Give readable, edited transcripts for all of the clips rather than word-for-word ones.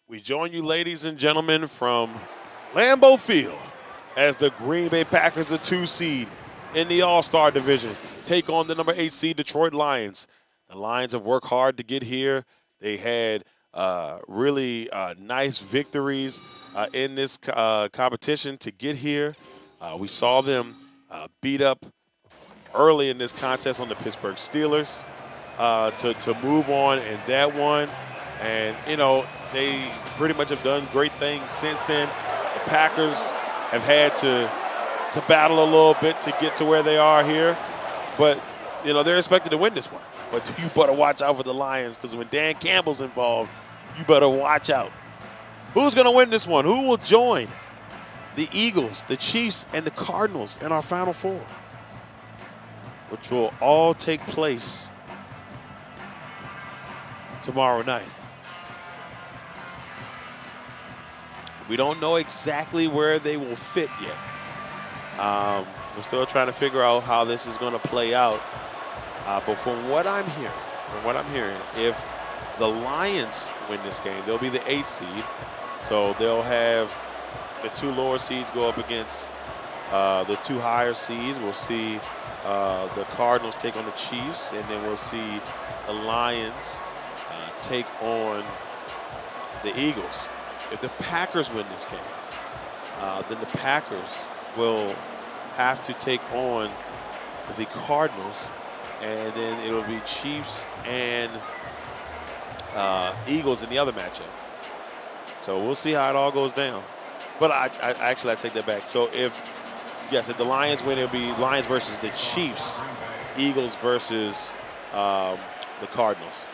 We join you, ladies and gentlemen, from Lambeau Field as the Green Bay Packers, the 2 seed in the All-Star division, take on the number 8 seed Detroit Lions. The Lions have worked hard to get here. They had really nice victories in this competition to get here. We saw them beat up early in this contest on the Pittsburgh Steelers to move on in that one. And, you know, they pretty much have done great things since then. The Packers have had to battle a little bit to get to where they are here. But, you know, they're expected to win this one. But you better watch out for the Lions, because when Dan Campbell's involved, you better watch out. Who's going to win this one? Who will join the Eagles, the Chiefs, and the Cardinals in our Final Four? Which will all take place tomorrow night. We don't know exactly where they will fit yet. We're still trying to figure out how this is going to play out. But from what I'm hearing, if the Lions win this game, they'll be the 8th seed. So they'll have the 2 lower seeds go up against the 2 higher seeds. We'll see the Cardinals take on the Chiefs, and then we'll see the Lions take on the Eagles. If the Packers win this game, then the Packers will have to take on the Cardinals, and then it'll be Chiefs and Eagles in the other matchup. So we'll see how it all goes down. But I take that back. So if the Lions win, it'll be Lions versus the Chiefs, Eagles versus the Cardinals.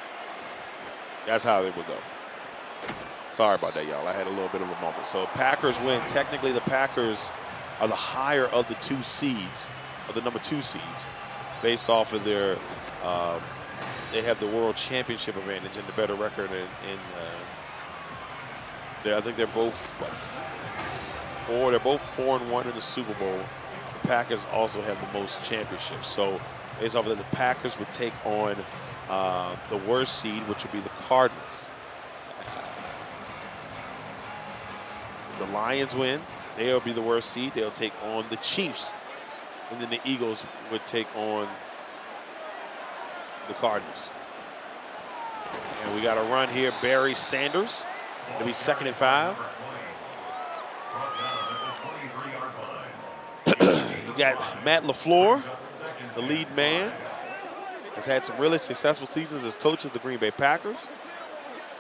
That's how it would go. Sorry about that, y'all. I had a little bit of a moment. So Packers win. Technically, the Packers are the higher of the 2 seeds, of the number 2 seeds, based off of their, they have the world championship advantage and the better record. I think they're both 4. They're both 4-1 in the Super Bowl. The Packers also have the most championships. So based off of that, the Packers would take on the worst seed, which would be the Cardinals. If the Lions win, they'll be the worst seed. They'll take on the Chiefs. And then the Eagles would take on the Cardinals. And we got a run here. Barry Sanders. It'll be 2nd and 5. You got Matt LaFleur, the lead man. Has had some really successful seasons as coach of the Green Bay Packers.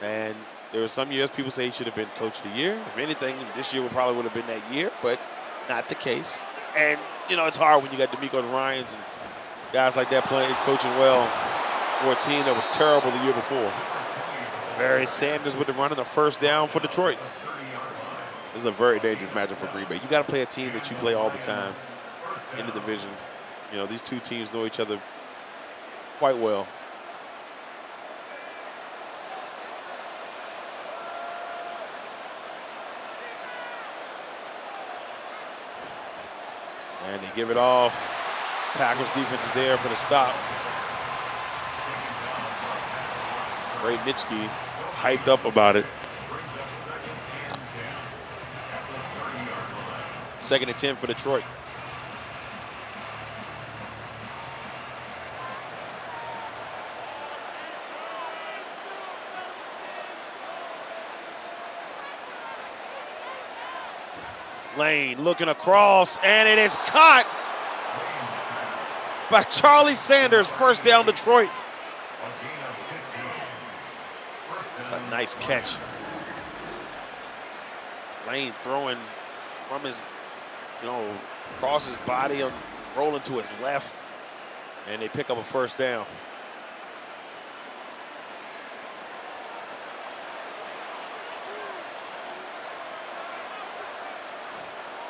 And there were some years people say he should have been coach of the year. If anything, this year probably would have been that year, but not the case. And, you know, it's hard when you got DeMeco Ryans and guys like that playing, coaching well for a team that was terrible the year before. Barry Sanders with the run and a first down for Detroit. This is a very dangerous matchup for Green Bay. You got to play a team that you play all the time in the division. You know, these 2 teams know each other quite well. And they give it off. Packers defense is there for the stop. Ray Nitschke hyped up about it. 2nd and 10 for Detroit. Lane looking across, and it is caught by Charlie Sanders. First down, Detroit. It's a nice catch. Lane throwing from his, across his body, rolling to his left, and they pick up a first down.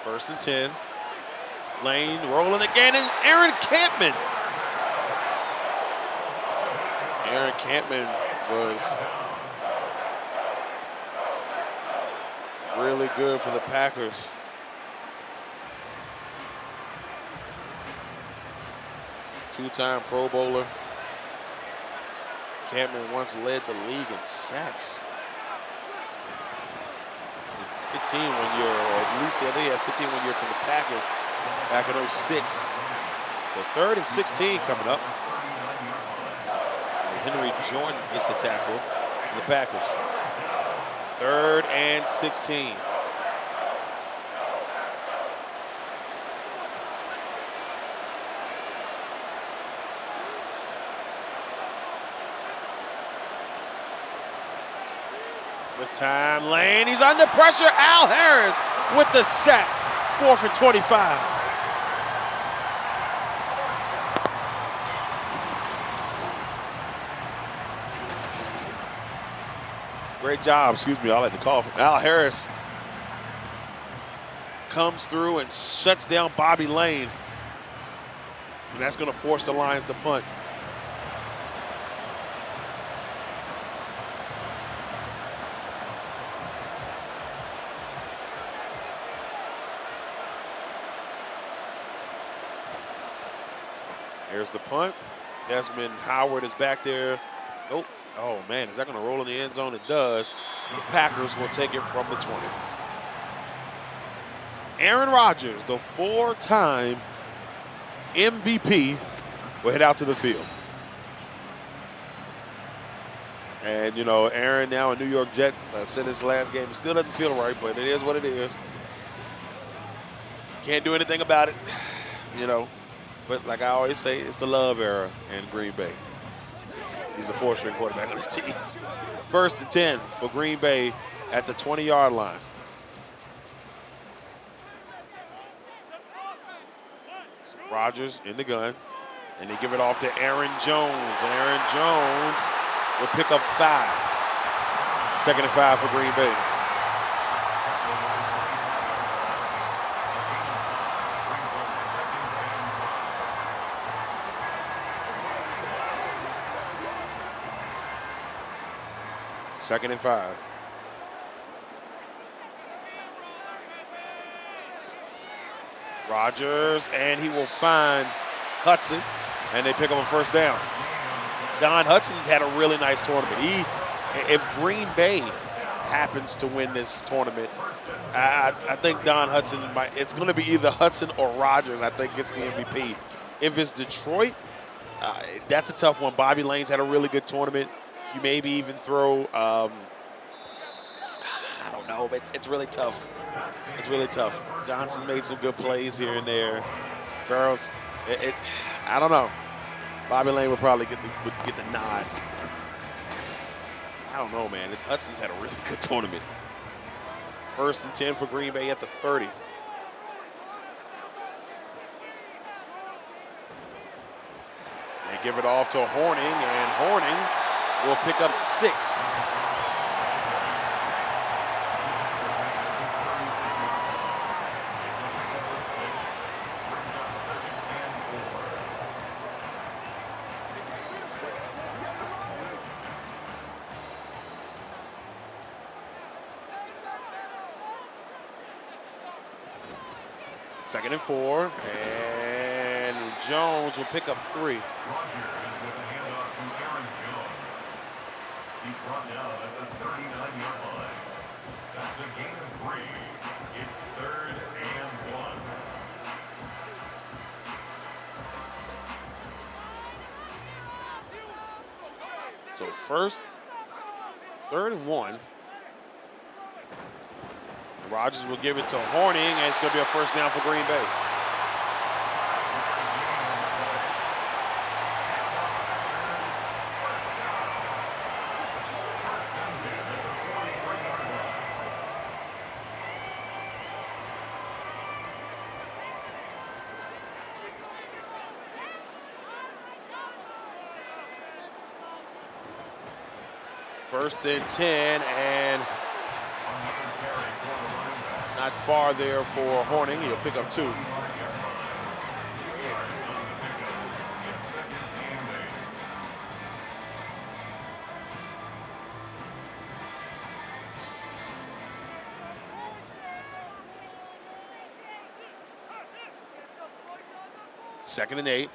First and 10. Lane rolling again, and Aaron Campman. Aaron Campman was really good for the Packers. Two-time Pro Bowler. Campman once led the league in sacks. 15 one year, or at least they had 15 one year from the Packers back in 06. So 3rd and 16 coming up. Henry Jordan gets the tackle for the Packers. 3rd and 16. With time, Lane, he's under pressure. Al Harris with the sack. 4th and 25. Great job, I like to call from Al Harris. Comes through and shuts down Bobby Lane. And that's going to force the Lions to punt. Here's the punt. Desmond Howard is back there. Nope. Oh, man, is that going to roll in the end zone? It does. The Packers will take it from the 20. Aaron Rodgers, the 4-time MVP, will head out to the field. And, you know, Aaron now a New York Jet, said his last game. It still doesn't feel right, but it is what it is. Can't do anything about it, you know. But like I always say, it's the love era in Green Bay. He's a 4th-string quarterback on his team. 1st and 10 for Green Bay at the 20-yard line. So Rodgers in the gun, and they give it off to Aaron Jones. And Aaron Jones will pick up 5. 2nd and 5 for Green Bay. Second and 5. Rodgers, and he will find Hudson, and they pick up a 1st down. Don Hudson's had a really nice tournament. If Green Bay happens to win this tournament, I think Don Hudson it's going to be either Hudson or Rodgers, I think, gets the MVP. If it's Detroit, that's a tough one. Bobby Lane's had a really good tournament. You maybe even throw, I don't know, but it's really tough. It's really tough. Johnson's made some good plays here and there. Girls, I don't know. Bobby Lane would probably get the nod. I don't know, man. Hudson's had a really good tournament. 1st and 10 for Green Bay at the 30. They give it off to Horning, and Horning will pick up 6. Second and 4, and Jones will pick up 3. He's brought down at the 39-yard line. That's a gain of 3. It's 3rd and 1. So 3rd and 1. Rodgers will give it to Horning, and it's going to be a 1st down for Green Bay. First and 10, and not far there for Horning. He'll pick up 2. Second and 8.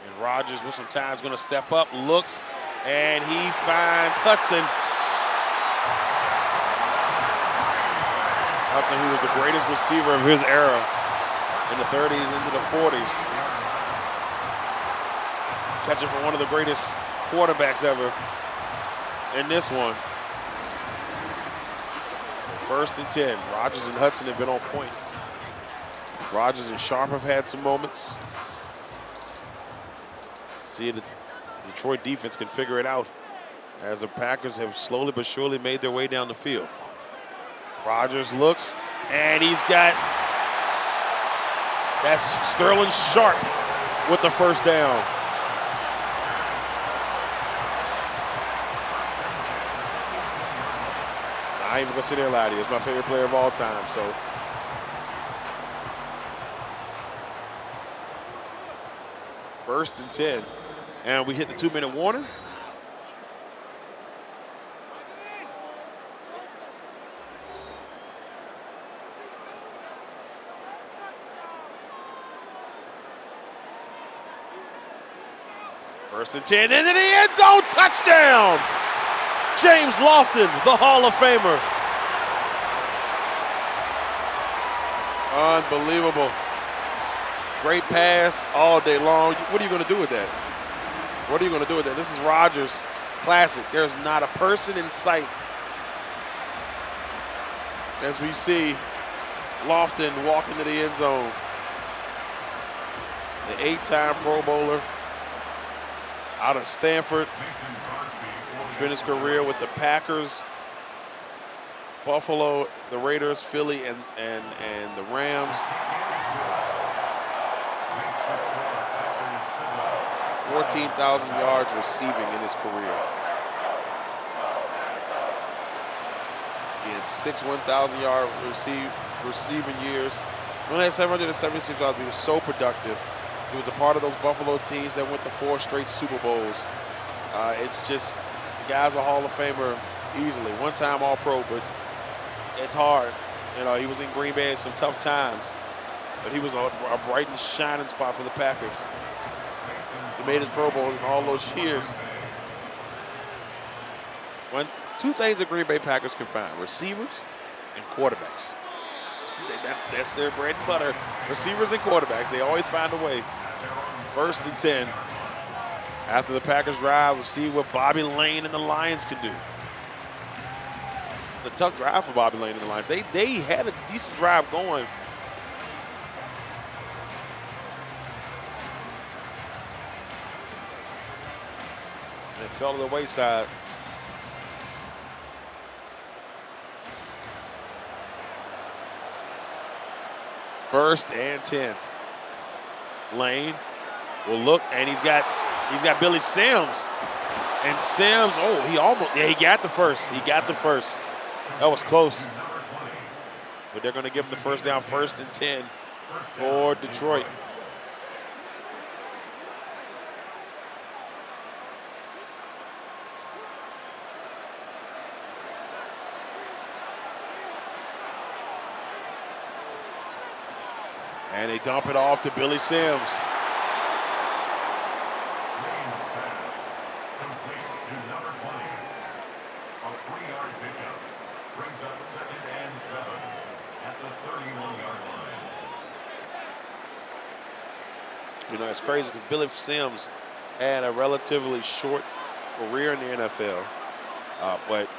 And Rodgers with some time is going to step up, looks, and he finds Hudson. Hudson, who was the greatest receiver of his era in the 30s into the 40s. Catching for one of the greatest quarterbacks ever in this one. So 1st and 10. Rodgers and Hudson have been on point. Rodgers and Sharp have had some moments. See, the Detroit defense can figure it out as the Packers have slowly but surely made their way down the field. Rodgers looks, and he's got, that's Sterling Sharp with the first down. I ain't even gonna sit there and lie to you. It's my favorite player of all time, so. First and 10, and we hit the 2-minute warning. First and 10, into the end zone, touchdown! James Lofton, the Hall of Famer. Unbelievable. Great pass all day long. What are you going to do with that? What are you going to do with that? This is Rodgers, classic. There's not a person in sight. As we see Lofton walk into the end zone. The 8-time Pro Bowler out of Stanford. Finished career with the Packers, Buffalo, the Raiders, Philly, and the Rams. 14,000 yards receiving in his career. He had 6 1,000-yard receiving years. He only had 776 yards, but he was so productive. He was a part of those Buffalo teams that went to 4 straight Super Bowls. It's just, the guy's a Hall of Famer easily. One-time All-Pro, but it's hard. You know, he was in Green Bay at some tough times, but he was a bright and shining spot for the Packers. He made his Pro Bowl in all those years. Two things the Green Bay Packers can find: receivers and quarterbacks. That's their bread and butter. Receivers and quarterbacks. They always find a way. 1st and 10. After the Packers drive, we'll see what Bobby Lane and the Lions can do. It's a tough drive for Bobby Lane and the Lions. They had a decent drive going. And it fell to the wayside. First and 10. Lane will look, and he's got Billy Sims. And Sims, he got the first. He got the first. That was close. But they're going to give him the first down, 1st and 10 for Detroit. And they dump it off to Billy Sims. You know, it's crazy because Billy Sims had a relatively short career in the NFL, but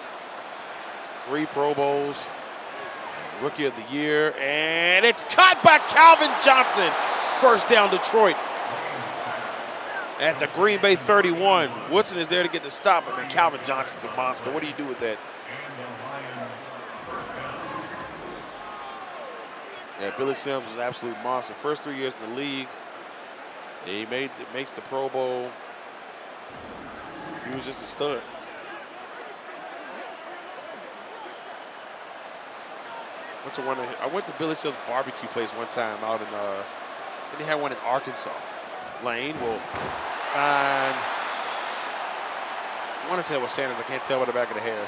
3 Pro Bowls, Rookie of the Year, and it's caught by Calvin Johnson. First down, Detroit. At the Green Bay 31. Woodson is there to get the stop, but man, Calvin Johnson's a monster. What do you do with that? Yeah, Billy Sims was an absolute monster. First 3 years in the league. He makes the Pro Bowl. He was just a stud. I went to Billy Sims' barbecue place one time out in, they had one in Arkansas. Lane will find, I want to say it was Sanders. I can't tell by the back of the hair.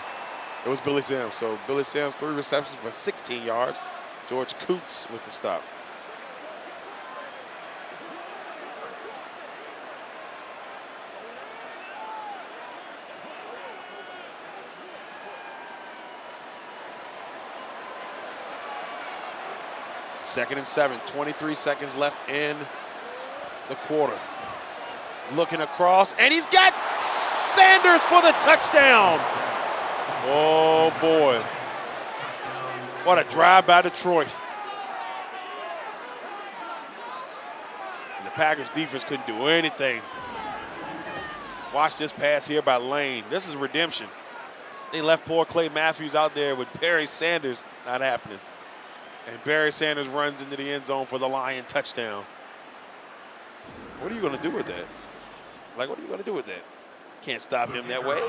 It was Billy Sims. So Billy Sims, 3 receptions for 16 yards. George Coots with the stop. 2nd and 7, 23 seconds left in the quarter. Looking across, and he's got Sanders for the touchdown. Oh, boy. What a drive by Detroit. And the Packers defense couldn't do anything. Watch this pass here by Lane. This is redemption. They left poor Clay Matthews out there with Barry Sanders. Not happening. And Barry Sanders runs into the end zone for the Lion touchdown. What are you going to do with that? Like, what are you going to do with that? Can't stop him that way.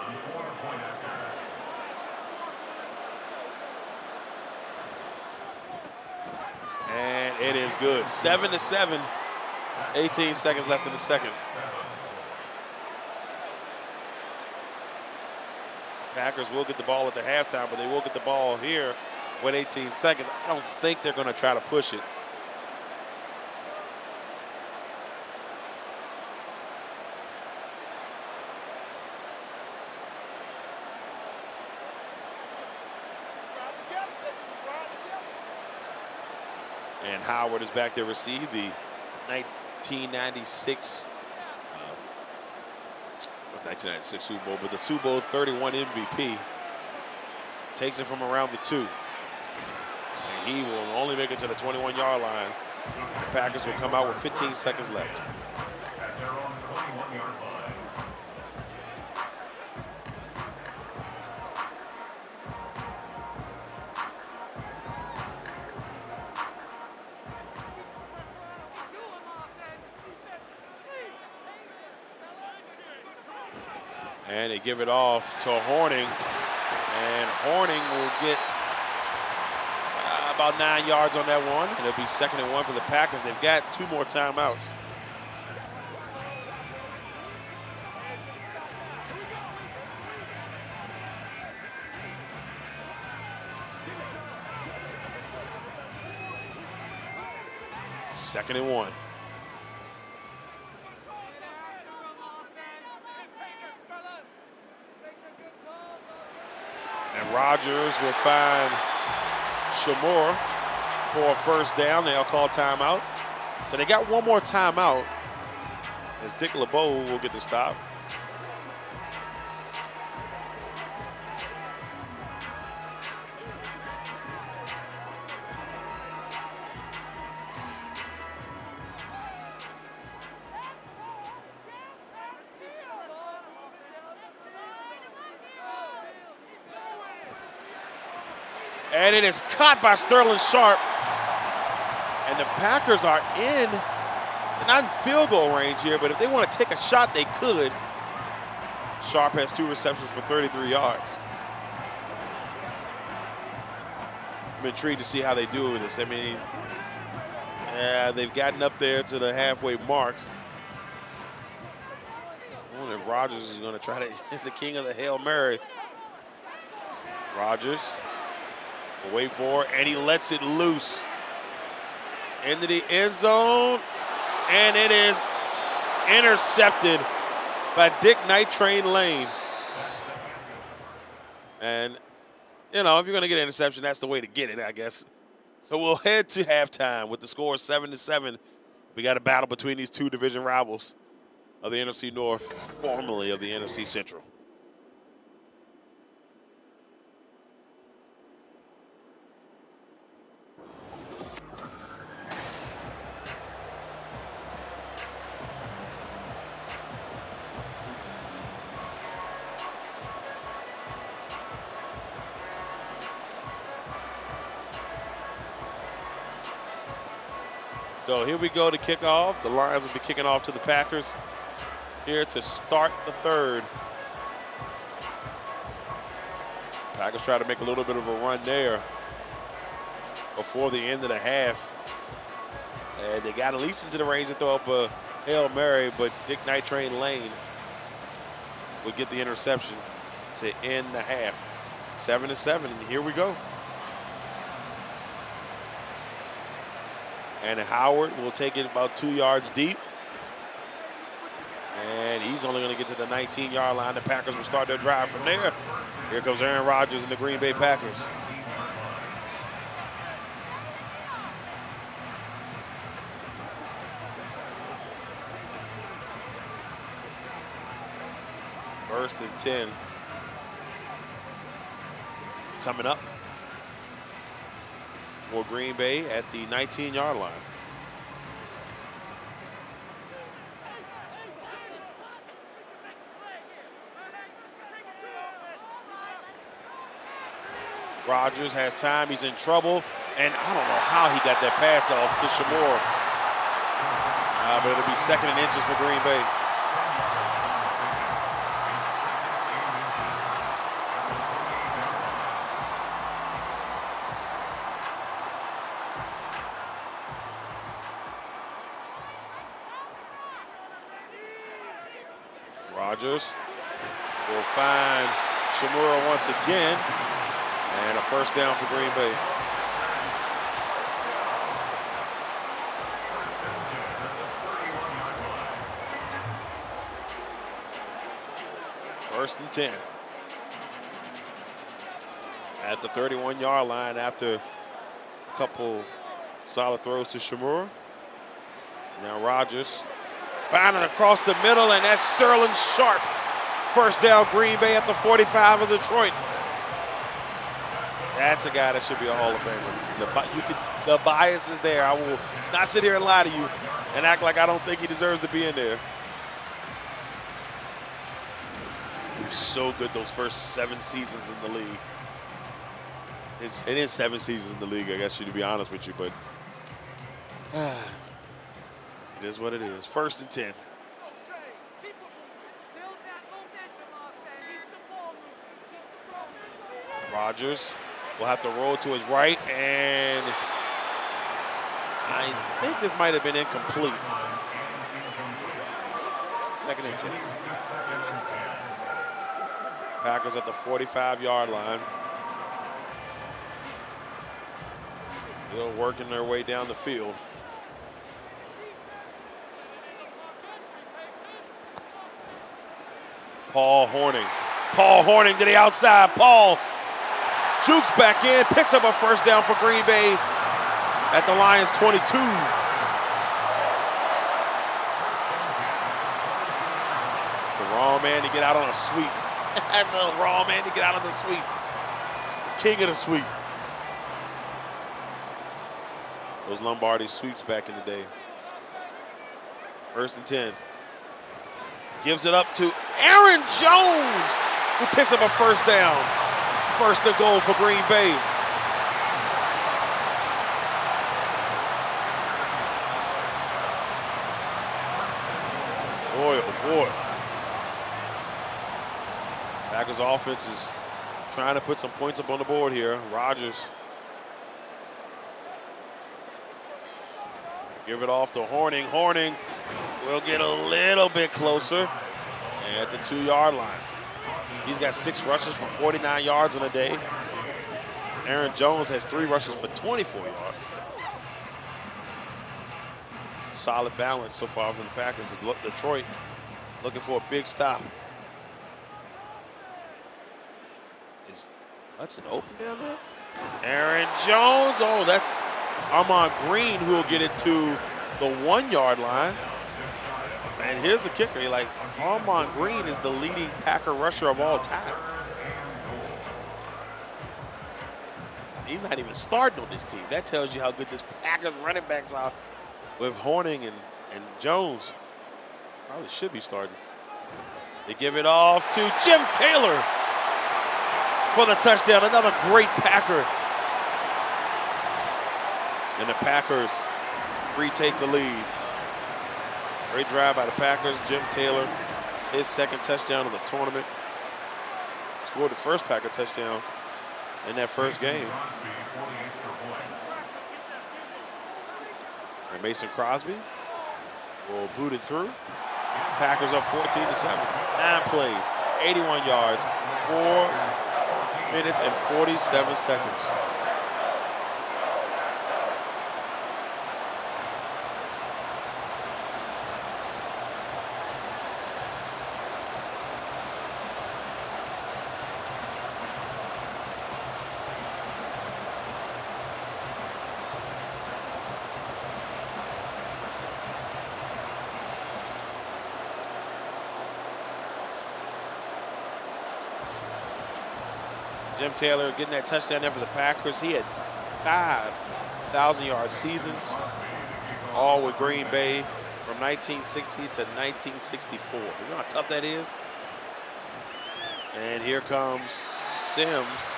And it is good. 7-7. 18 seconds left in the second. Packers will get the ball at the halftime, but they will get the ball here with 18 seconds. I don't think they're going to try to push it. And Howard is back to receive the 1996 Super Bowl, but the Super Bowl 31 MVP. Takes it from around the 2. And he will only make it to the 21-yard line. And the Packers will come out with 15 seconds left. At their own 21-yard line. And they give it off to Horning. And Horning will get about 9 yards on that one. And it'll be 2nd and 1 for the Packers. They've got 2 more timeouts. Second and 1. And Rodgers will find Shamor for a first down. They'll call timeout. So they got 1 more timeout as Dick LeBeau will get the stop. And it is caught by Sterling Sharp. And the Packers are in, not in field goal range here, but if they want to take a shot, they could. Sharp has 2 receptions for 33 yards. I'm intrigued to see how they do with this. I mean, they've gotten up there to the halfway mark. I wonder if Rodgers is going to try to hit the king of the Hail Mary. Rodgers. Wait for it, and he lets it loose into the end zone, and it is intercepted by Dick Night Train Lane. And, you know, if you're going to get an interception, that's the way to get it, I guess. So we'll head to halftime with the score 7-7. We got a battle between these 2 division rivals of the NFC North, formerly of the NFC Central. So here we go to kickoff. The Lions will be kicking off to the Packers here to start the 3rd. Packers try to make a little bit of a run there before the end of the half. And they got at least into the range to throw up a Hail Mary, but Dick Night Train Lane would get the interception to end the half. 7-7, and here we go. And Howard will take it about 2 yards deep. And he's only going to get to the 19-yard line. The Packers will start their drive from there. Here comes Aaron Rodgers and the Green Bay Packers. First and 10 coming up for Green Bay at the 19-yard line. Rodgers has time, he's in trouble, and I don't know how he got that pass off to Shamor. But it'll be second and inches for Green Bay. Rodgers will find Shamura once again, and a first down for Green Bay. First and 10 at the 31-yard line after a couple solid throws to Shamura. Now Rodgers finding across the middle, and that's Sterling Sharp. First down, Green Bay at the 45 of Detroit. That's a guy that should be a Hall of Famer. The bias is there. I will not sit here and lie to you and act like I don't think he deserves to be in there. He was so good those first 7 seasons in the league. It is 7 seasons in the league, I guess, to be honest with you, but it is what it is. First and 10. Rodgers will have to roll to his right, and I think this might have been incomplete. Second and 10. Packers at the 45-yard line. Still working their way down the field. Paul Hornung. Paul Hornung to the outside. Paul jukes back in, picks up a first down for Green Bay at the Lions 22. It's the wrong man to get out on a sweep. The wrong man to get out on the sweep. The king of the sweep. Those Lombardi sweeps back in the day. First and 10. Gives it up to Aaron Jones, who picks up a first down. First and goal for Green Bay. Boy, oh boy. Packers offense is trying to put some points up on the board here. Rodgers. Give it off to Hornung. Hornung will get a little bit closer at the 2-yard line. He's got 6 rushes for 49 yards in a day. Aaron Jones has 3 rushes for 24 yards. Solid balance so far for the Packers. Detroit looking for a big stop. Is Hudson open down there? Aaron Jones, oh, that's Armand Green who will get it to the 1-yard line. And here's the kicker, Armand Green is the leading Packer rusher of all time. He's not even starting on this team. That tells you how good this Packers running backs are with Hornung and Jones. Probably should be starting. They give it off to Jim Taylor for the touchdown. Another great Packer. And the Packers retake the lead. Great drive by the Packers. Jim Taylor, his second touchdown of the tournament. Scored the first Packer touchdown in that first game. And Mason Crosby will boot it through. Packers up 14-7. 9 plays, 81 yards, 4 minutes and 47 seconds. Jim Taylor getting that touchdown there for the Packers. He had 5,000-yard seasons, all with Green Bay from 1960 to 1964. You know how tough that is? And here comes Sims.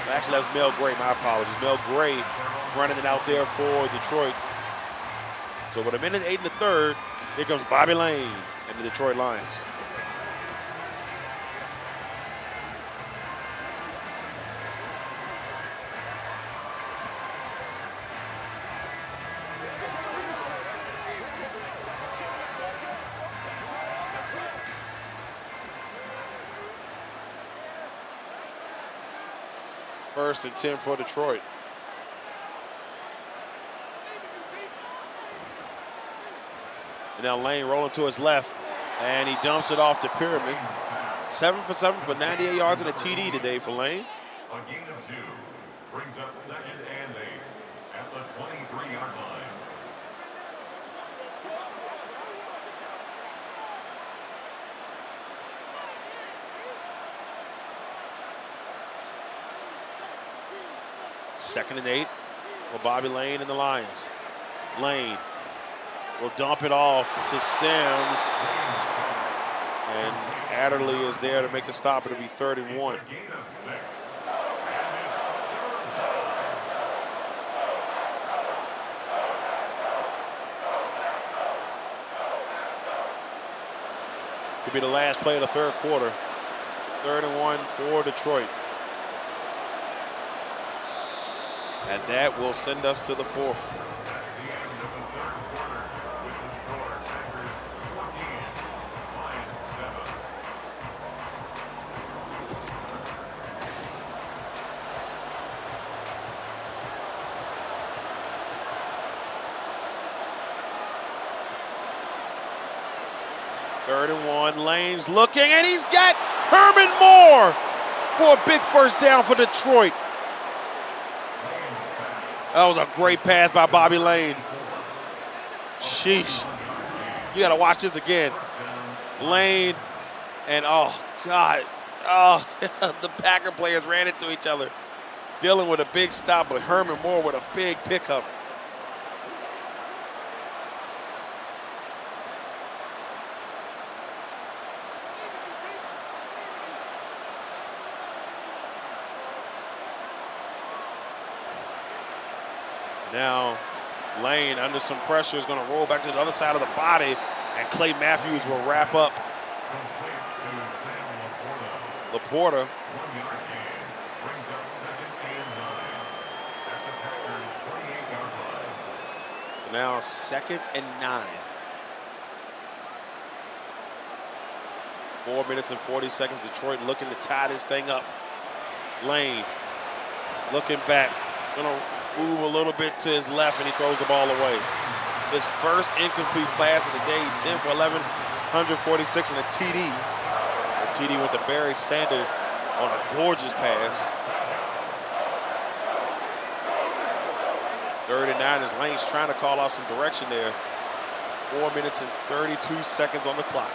Actually, that was Mel Gray, my apologies. Mel Gray running it out there for Detroit. So with a minute 8 in the third, here comes Bobby Lane and the Detroit Lions. First and 10 for Detroit. And now Lane rolling to his left, and he dumps it off to Pyramid. 7 for 7 for 98 yards and a TD today for Lane. A gain of 2 brings up 2nd and 8 at the 23-yard line. Second and 8 for Bobby Lane and the Lions. Lane will dump it off to Sims. And Adderley is there to make the stop. It'll be 3rd and 1. Gain of 6. This could be the last play of the third quarter. 3rd and 1 for Detroit. And that will send us to the 4th. That's the end of the third quarter with the score Packers 14, Lions 7. Third and 1, Lane's looking, and he's got Herman Moore for a big first down for Detroit. That was a great pass by Bobby Lane. Sheesh. You got to watch this again. Lane and, oh, God. Oh, the Packer players ran into each other, dealing with a big stop, but Herman Moore with a big pickup. Now, Lane, under some pressure, is going to roll back to the other side of the body, and Clay Matthews will wrap up. Complete to Sam Laporta. Laporta. 1-yard gain brings up 2nd and 9 at the Packers 28-yard line. So now 2nd and 9. 4 minutes and 40 seconds. Detroit looking to tie this thing up. Lane looking back. Going to move a little bit to his left, and he throws the ball away. His first incomplete pass of the day. He's 10 for 11, 146 and a TD. A TD went to Barry Sanders on a gorgeous pass. 3rd and 9 as Lane's trying to call out some direction there. 4 minutes and 32 seconds on the clock.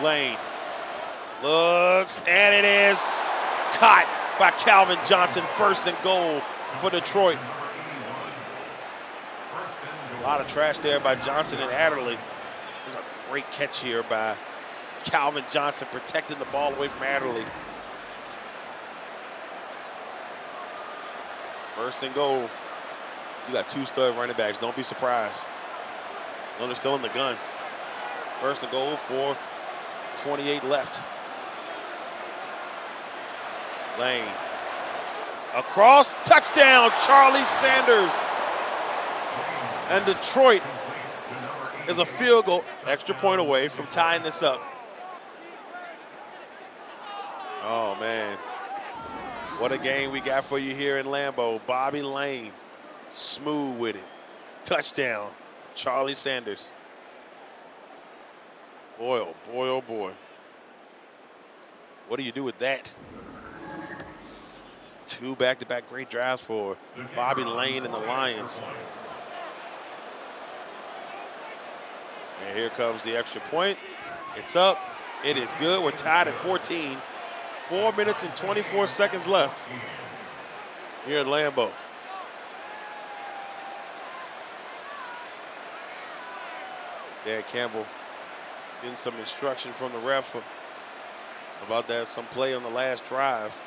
Lane looks, and it is caught by Calvin Johnson. 1st and goal for Detroit. A lot of trash there by Johnson and Adderley. There's a great catch here by Calvin Johnson, protecting the ball away from Adderley. 1st and goal. You got 2 stud running backs. Don't be surprised. They're still in the gun. 1st and goal, 4:28 left. Lane. Across, touchdown, Charlie Sanders. And Detroit is a field goal, extra point away from tying this up. Oh, man. What a game we got for you here in Lambeau. Bobby Lane, smooth with it. Touchdown, Charlie Sanders. Boy, oh boy, oh boy. What do you do with that? 2 back-to-back great drives for Bobby Lane and the Lions. And here comes the extra point. It's up, It is good. We're tied at 14. 4 minutes and 24 seconds left here at Lambeau. Dan Campbell getting some instruction from the ref about that, some play on the last drive.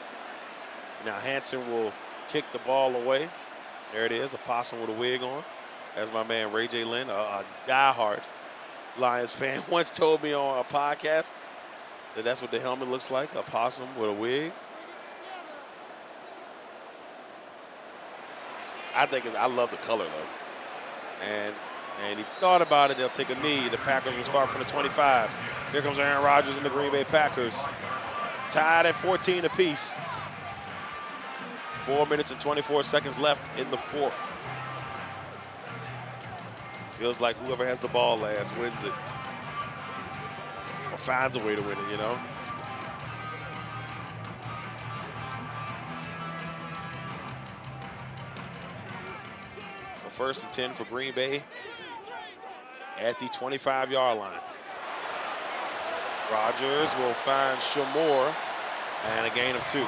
Now Hanson will kick the ball away. There it is, a possum with a wig on. That's my man Ray J. Lynn, a diehard Lions fan, once told me on a podcast that that's what the helmet looks like, a possum with a wig. I love the color though. And he thought about it, they'll take a knee. The Packers will start from the 25. Here comes Aaron Rodgers and the Green Bay Packers. Tied at 14 apiece. 4 minutes and 24 seconds left in the fourth. Feels like whoever has the ball last wins it. Or finds a way to win it, you know? So 1st and 10 for Green Bay at the 25-yard line. Rodgers will find Shamor and a gain of 2.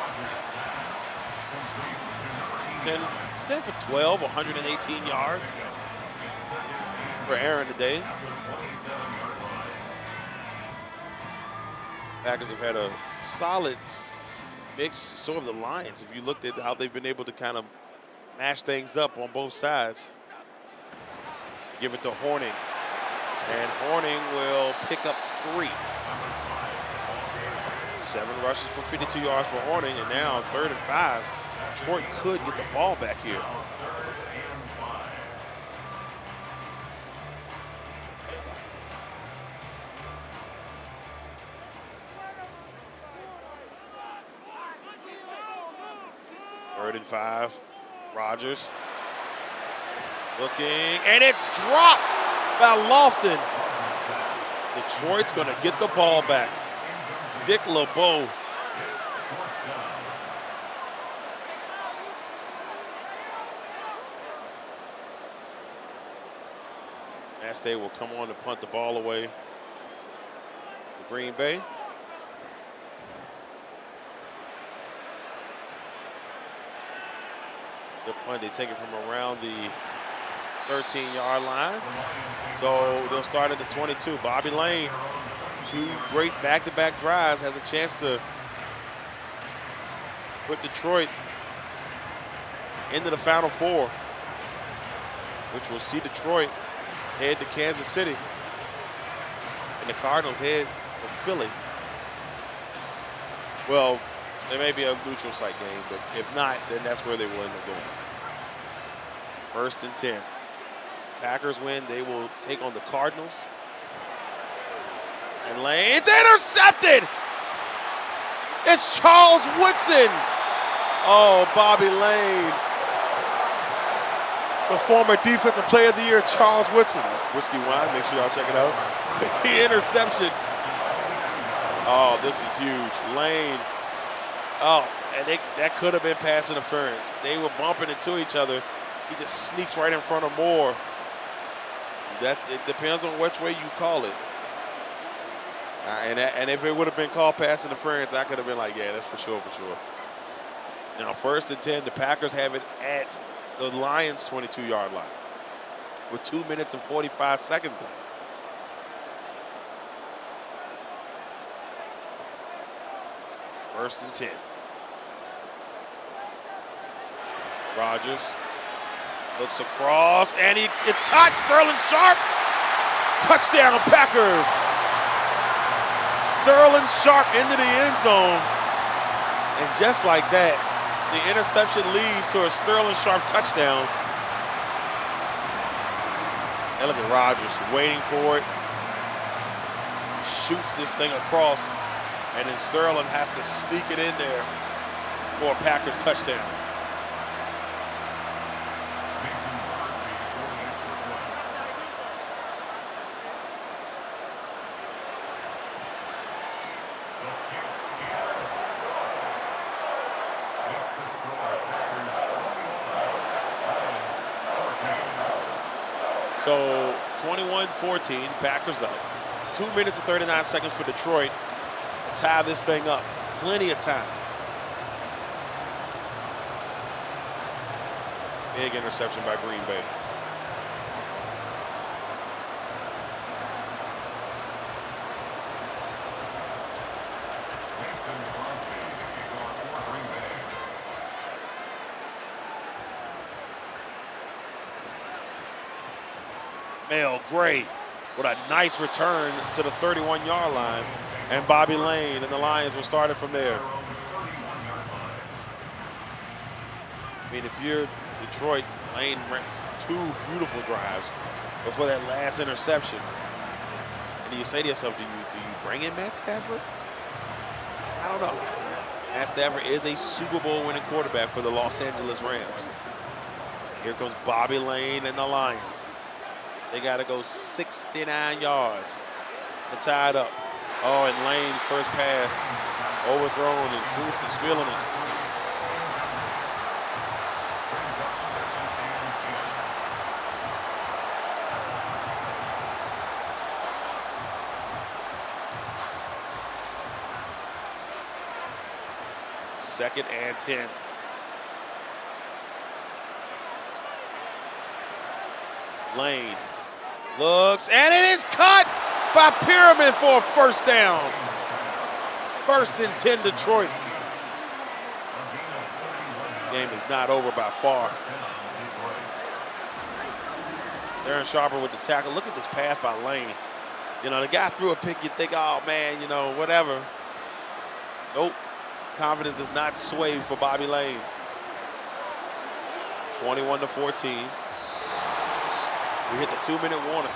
10 for 12, 118 yards for Aaron today. Packers have had a solid mix, so have the Lions. If you looked at how they've been able to kind of mash things up on both sides. Give it to Horning. And Horning will pick up 3. 7 rushes for 52 yards for Horning, and now 3rd and 5. Detroit could get the ball back here. Third and 5. Rodgers looking, and it's dropped by Lofton. Detroit's going to get the ball back. Dick LeBeau. Mastay will come on to punt the ball away for Green Bay. Good punt. They take it from around the 13-yard line. So they'll start at the 22. Bobby Lane, 2 great back-to-back drives, has a chance to put Detroit into the Final Four, which will see Detroit head to Kansas City and the Cardinals head to Philly. Well, there may be a neutral site game, but if not, then that's where they will end up going. 1st and 10. Packers win. They will take on the Cardinals. And Lane's intercepted. It's Charles Woodson. Oh, Bobby Lane. The former defensive player of the year, Charles Woodson. Whiskey Wine, make sure y'all check it out. The interception. Oh, this is huge. Lane. Oh, and that could have been pass interference. They were bumping into each other. He just sneaks right in front of Moore. It depends on which way you call it. And if it would have been called pass interference, I could have been like, yeah, that's for sure, for sure. Now, 1st and 10, the Packers have it at the Lions' 22-yard line with 2 minutes and 45 seconds left. First and 10. Rodgers looks across, and it's caught. Sterling Sharp. Touchdown, Packers. Sterling Sharp into the end zone. And just like that, the interception leads to a Sterling Sharp touchdown. And look at Rodgers waiting for it. Shoots this thing across, and then Sterling has to sneak it in there for a Packers touchdown. So 21-14, Packers up. 2 minutes and 39 seconds for Detroit. tie this thing up. Plenty of time. Big interception by Green Bay. Mason Crosby is on for Green Bay. Mel Gray with a nice return to the 31-yard line. And Bobby Lane and the Lions will start it from there. I mean, if you're Detroit, Lane ran 2 beautiful drives before that last interception. And you say to yourself, do you bring in Matt Stafford? I don't know. Matt Stafford is a Super Bowl winning quarterback for the Los Angeles Rams. Here comes Bobby Lane and the Lions. They got to go 69 yards to tie it up. Oh, and Lane's first pass overthrown, and Kuntz is feeling it. Second and 10. Lane looks, and it is caught by Pyramid for a first down. First and 10, Detroit. Game is not over by far. Darren Sharper with the tackle. Look at this pass by Lane. You know, the guy threw a pick, you think, oh man, you know, whatever. Nope. Confidence does not sway for Bobby Lane. 21-14. We hit the 2-minute warning.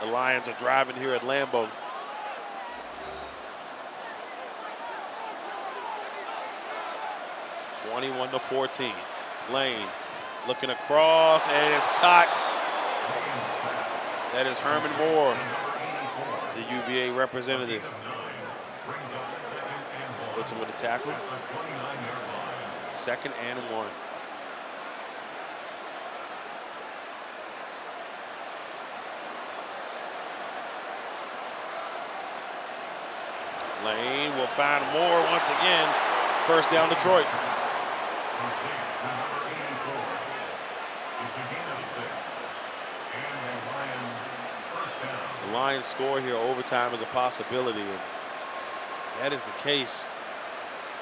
The Lions are driving here at Lambeau. (21-14). Lane looking across, and it's caught. That is Herman Moore, the UVA representative. Hits him with the tackle. 2nd and 1. Lane will find Moore once again. First down, Detroit. The Lions score here. Overtime is a possibility, and that is the case.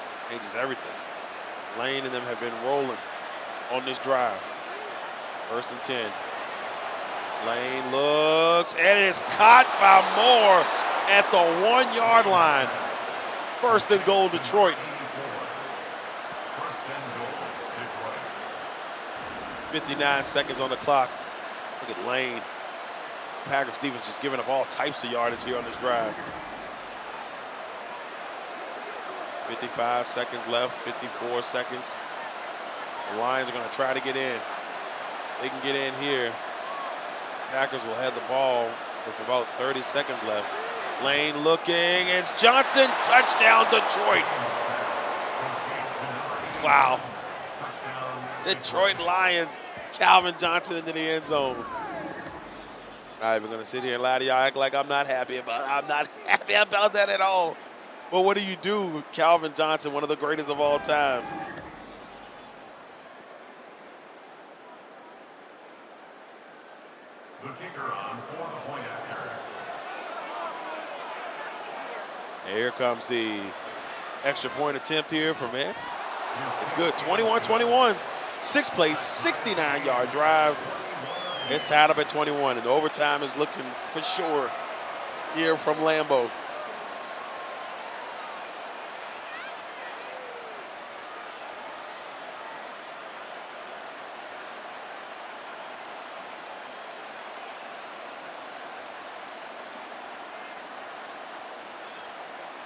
It changes everything. Lane and them have been rolling on this drive. 1st and 10. Lane looks, and it's caught by Moore at the 1-yard line. 1st and goal, Detroit. 59 seconds on the clock. Look at Lane. The Packers defense just giving up all types of yardage here on this drive. 55 seconds left, 54 seconds. The Lions are going to try to get in. They can get in here. Packers will have the ball with about 30 seconds left. Lane looking, it's Johnson, touchdown Detroit. Wow. Detroit Lions, Calvin Johnson into the end zone. I'm not even gonna sit here and lie to y'all, act like I'm not happy about it. I'm not happy about that at all. But what do you do with Calvin Johnson, one of the greatest of all time? The kicker on for the point after. And here comes the extra point attempt here from Eds. It's good, 21-21. 6-play, 69-yard drive. It's tied up at 21, and the overtime is looking for sure here from Lambeau.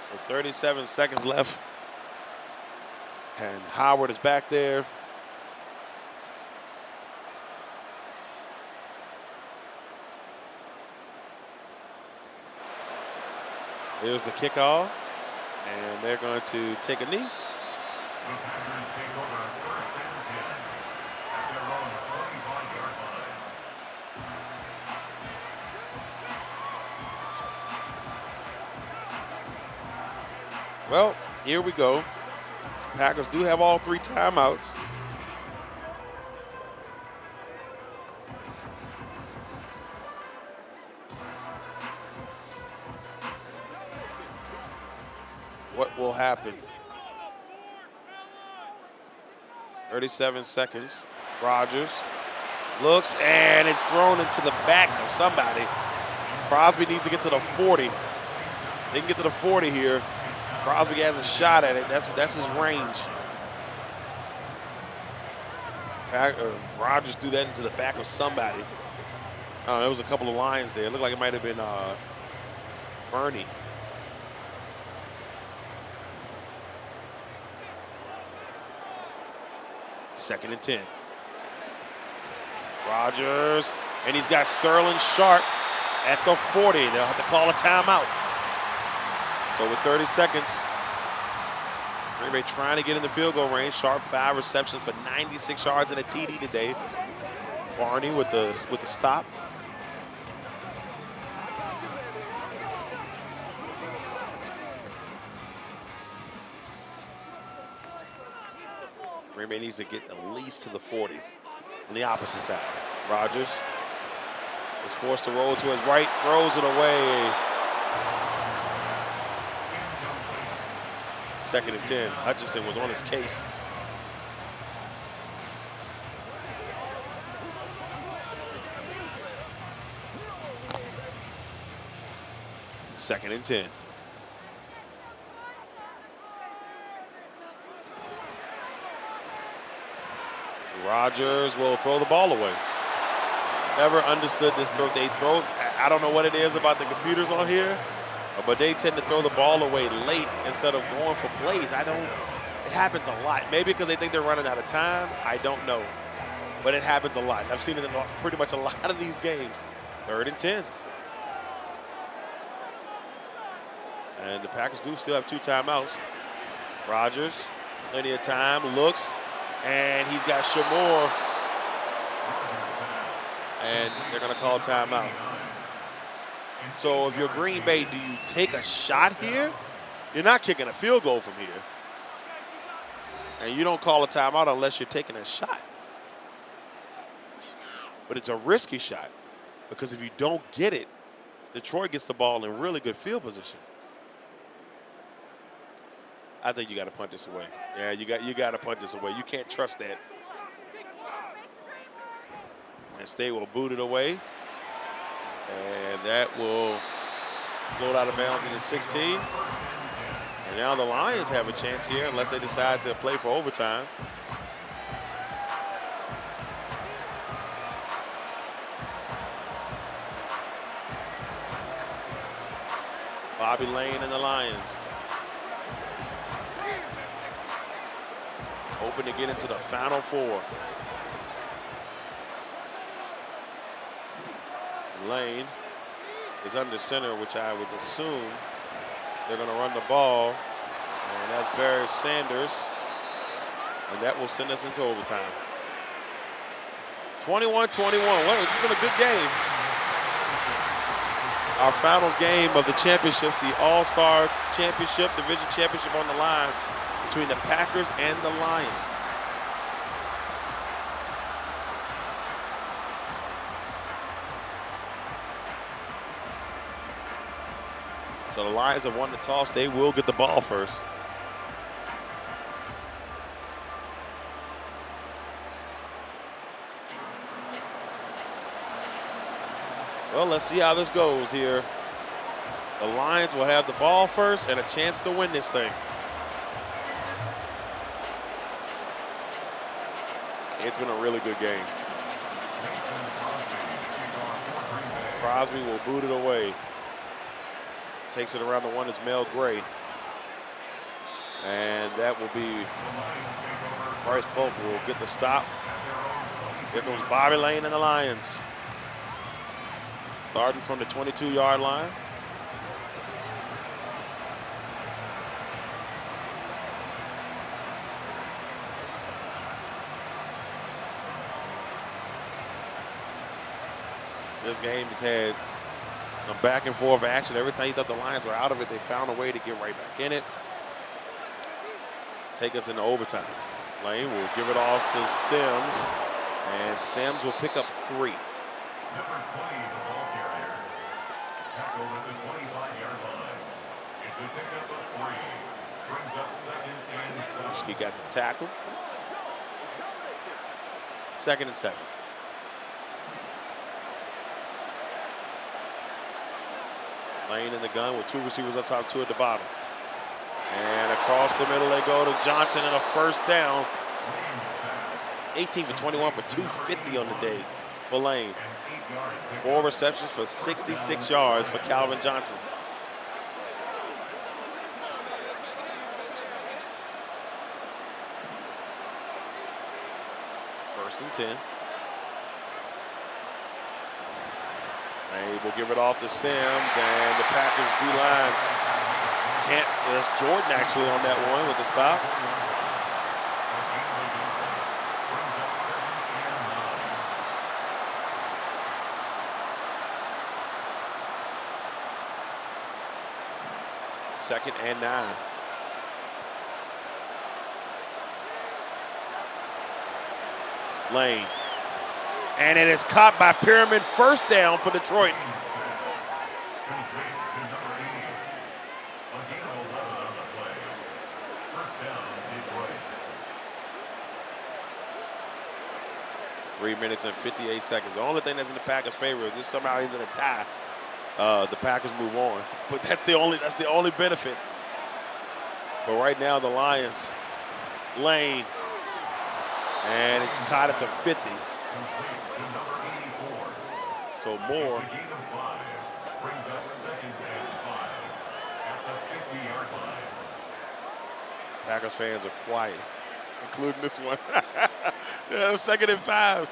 So 37 seconds left. And Howard is back there. Here's the kickoff, and they're going to take a knee. The Packers take over 1st and 10 at their own 35-yard line. Well, here we go. Packers do have all 3 timeouts. What will happen? 37 seconds. Rodgers looks, and it's thrown into the back of somebody. Crosby needs to get to the 40. They can get to the 40 here. Crosby has a shot at it. That's his range. Rodgers threw that into the back of somebody. There was a couple of Lions there. It looked like it might have been Bernie. Second and 10. Rodgers, and he's got Sterling Sharp at the 40. They'll have to call a timeout. So with 30 seconds, Green Bay trying to get in the field goal range. Sharp 5 receptions for 96 yards and a TD today. Barney with the stop. Green Bay needs to get at least to the 40 on the opposite side. Rodgers is forced to roll to his right, throws it away. Second and 10. Hutchinson was on his case. Second and 10. Rodgers will throw the ball away. Never understood this throw. I don't know what it is about the computers on here, but they tend to throw the ball away late instead of going for plays. It happens a lot. Maybe because they think they're running out of time. I don't know. But it happens a lot. I've seen it in pretty much a lot of these games. Third and 10. And the Packers do still have 2 timeouts. Rodgers, plenty of time, looks, and he's got Shamor. And they're going to call timeout. So if you're Green Bay, do you take a shot here? You're not kicking a field goal from here. And you don't call a timeout unless you're taking a shot. But it's a risky shot because if you don't get it, Detroit gets the ball in really good field position. I think you got to punt this away. Yeah, you got to punt this away. You can't trust that. And State will boot it away. And that will float out of bounds in the 16. And now the Lions have a chance here unless they decide to play for overtime. Bobby Lane and the Lions. Hoping to get into the Final Four. Lane is under center, which I would assume they're going to run the ball. And that's Barry Sanders. And that will send us into overtime. 21-21. Well, it's been a good game. Our final game of the championships, the All-Star Championship, Division Championship on the line between the Packers and the Lions. So the Lions have won the toss. They will get the ball first. Well, let's see how this goes here. The Lions will have the ball first and a chance to win this thing. It's been a really good game. Crosby will boot it away. Takes it around the one is Mel Gray. And that will be Bryce Polk will get the stop. Here comes Bobby Lane and the Lions. Starting from the 22-yard line. This game has had some back and forth action. Every time you thought the Lions were out of it, they found a way to get right back in it. take us into overtime. Lane will give it off to Sims, and Sims will pick up 3. Number 20, the ball carrier. Tackled at the 25-yard line. It's a pickup of 3. Brings up 2nd and 7. He got the tackle. 2nd and 7. Lane in the gun with 2 receivers up top, 2 at the bottom. And across the middle they go to Johnson and a first down. 18 for 21 for 250 on the day for Lane. 4 receptions for 66 yards for Calvin Johnson. First and 10. Lane will give it off to Sims, and the Packers D-line can't. There's Jordan actually on that one with the stop. Second and 9. Lane. And it is caught by Pyramid. First down for Detroit. 3 minutes and 58 seconds. The only thing that's in the Packers' favor, if this somehow ends in a tie, the Packers move on. But that's the only benefit. But right now the Lions, Lane, and it's caught at the 50. So Moore brings up 2nd and 5 at the 50-yard line. Packers fans are quiet, including this one. Yeah, 2nd and 5.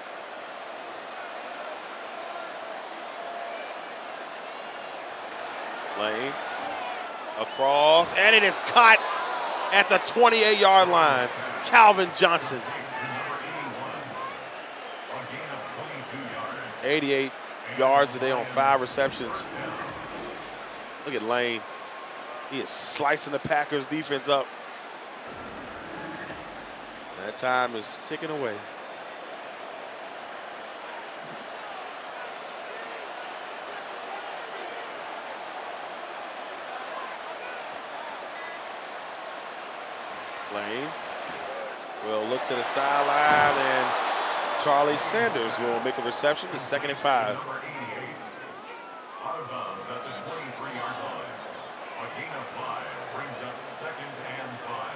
Lane across, and it is caught at the 28-yard line. Calvin Johnson. 88 yards today on 5 receptions. Look at Lane. He is slicing the Packers defense up. That time is ticking away. Lane will look to the sideline, and Charlie Sanders will make a reception. It's 2nd and 5. Out of bounds at the 23-yard line. A gain of 5 brings up 2nd and 5.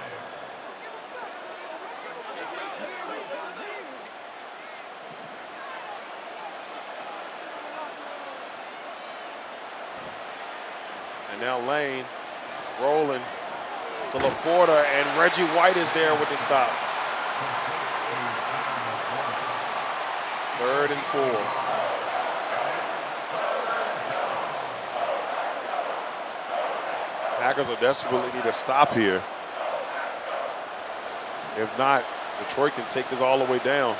And now Lane rolling to Laporta, and Reggie White is there with the stop. 3rd and 4. Packers will desperately need a stop here. If not, Detroit can take this all the way down.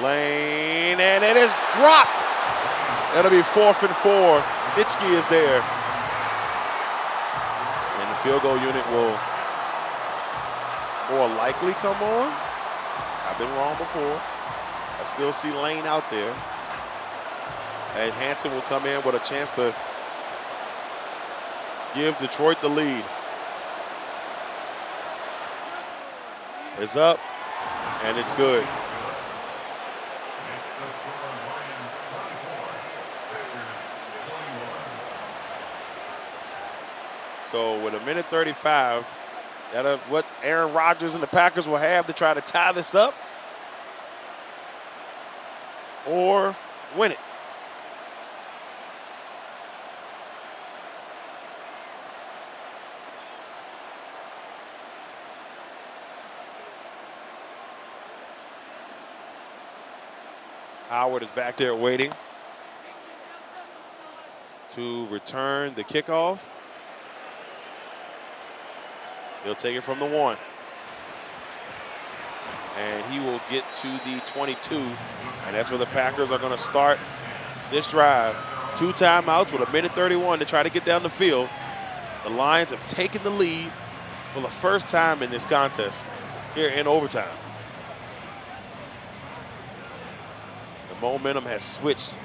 Lane, and it is dropped. That'll be 4th and 4. Nitschke is there. And the field goal unit will more likely come on. I've been wrong before. I still see Lane out there. And Hanson will come in with a chance to give Detroit the lead. It's up, and it's good. So with 1:35, that's what Aaron Rodgers and the Packers will have to try to tie this up or win it. Howard is back there waiting to return the kickoff. He'll take it from the 1. And he will get to the 22. And that's where the Packers are going to start this drive. 2 timeouts with 1:31 to try to get down the field. The Lions have taken the lead for the first time in this contest here in overtime. The momentum has switched.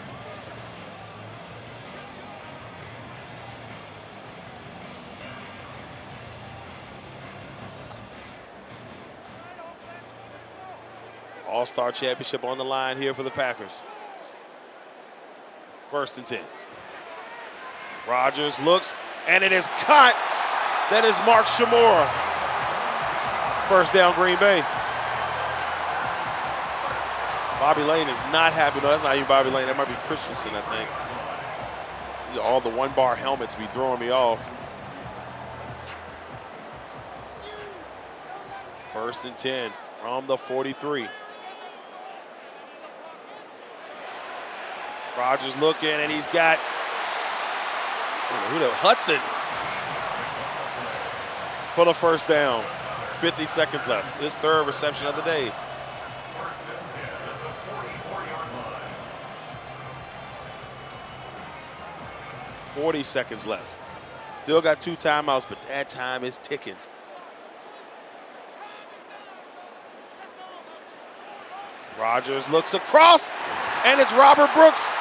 All-Star Championship on the line here for the Packers. 1st and 10. Rodgers looks, and it is caught. That is Mark Shimura. 1st down, Green Bay. Bobby Lane is not happy. No, that's not even Bobby Lane. That might be Christensen, I think. All the one-bar helmets be throwing me off. 1st and 10 from the 43. Rodgers looking, and he's got Hudson for the 1st down. 50 seconds left. His 3rd reception of the day. 40 seconds left. Still got 2 timeouts, but that time is ticking. Rodgers looks across, and it's Robert Brooks.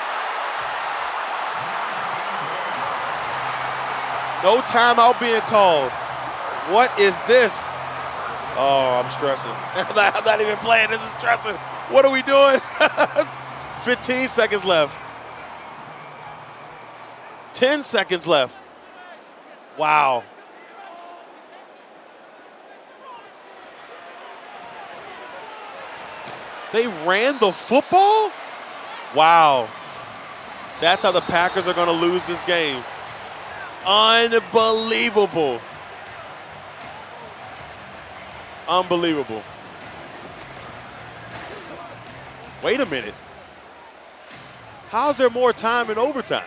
No timeout being called. What is this? Oh, I'm stressing. I'm not even playing. This is stressing. What are we doing? 15 seconds left. 10 seconds left. Wow. They ran the football? Wow. That's how the Packers are going to lose this game. Unbelievable. Unbelievable. Wait a minute. How's there more time in overtime?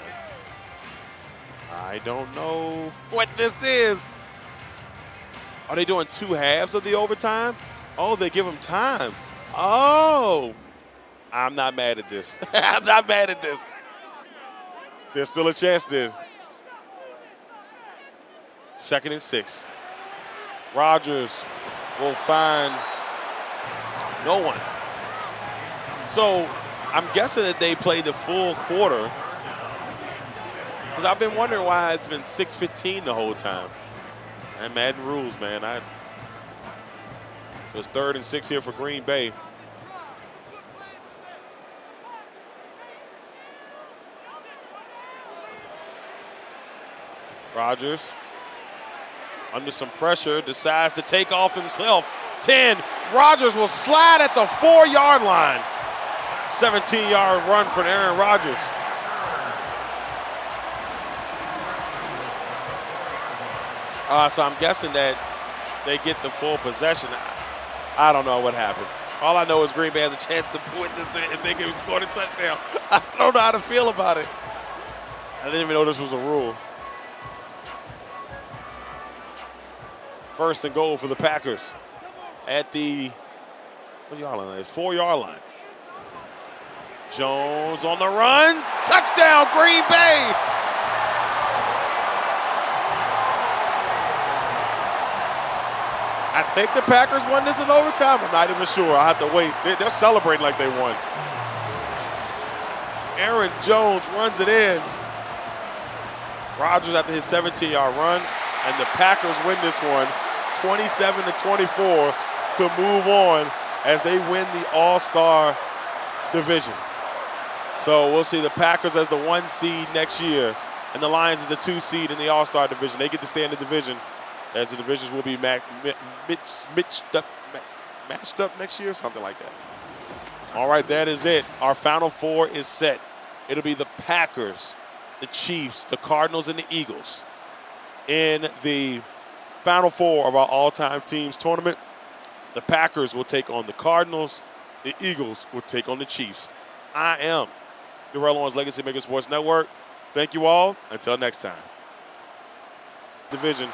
I don't know what this is. Are they doing 2 halves of the overtime? Oh, they give them time. Oh. I'm not mad at this. I'm not mad at this. There's still a chance then. 2nd and 6. Rodgers will find no one. So I'm guessing that they played the full quarter, because I've been wondering why it's been 6:15 the whole time. And Madden rules, man. So it's 3rd and 6 here for Green Bay. Rodgers, under some pressure, decides to take off himself. 10, Rodgers will slide at the 4-yard line. 17-yard run for Aaron Rodgers. So I'm guessing that they get the full possession. I don't know what happened. All I know is Green Bay has a chance to put this in if they can score a touchdown. I don't know how to feel about it. I didn't even know this was a rule. 1st and goal for the Packers at the 4-yard line. Jones on the run. Touchdown, Green Bay. I think the Packers won this in overtime. I'm not even sure. I have to wait. They're celebrating like they won. Aaron Jones runs it in. Rodgers after his 17-yard run, and the Packers win this one 27-24 to move on as they win the All-Star division. So we'll see the Packers as the 1 seed next year, and the Lions as the 2 seed in the All-Star division. They get to stay in the division, as the divisions will be matched up next year, something like that. All right, that is it. Our Final Four is set. It'll be the Packers, the Chiefs, the Cardinals, and the Eagles in the Final Four of our all-time teams tournament. The Packers will take on the Cardinals. The Eagles will take on the Chiefs. I am Darrell Owens, Legacy Maker Sports Network. Thank you all. Until next time. Division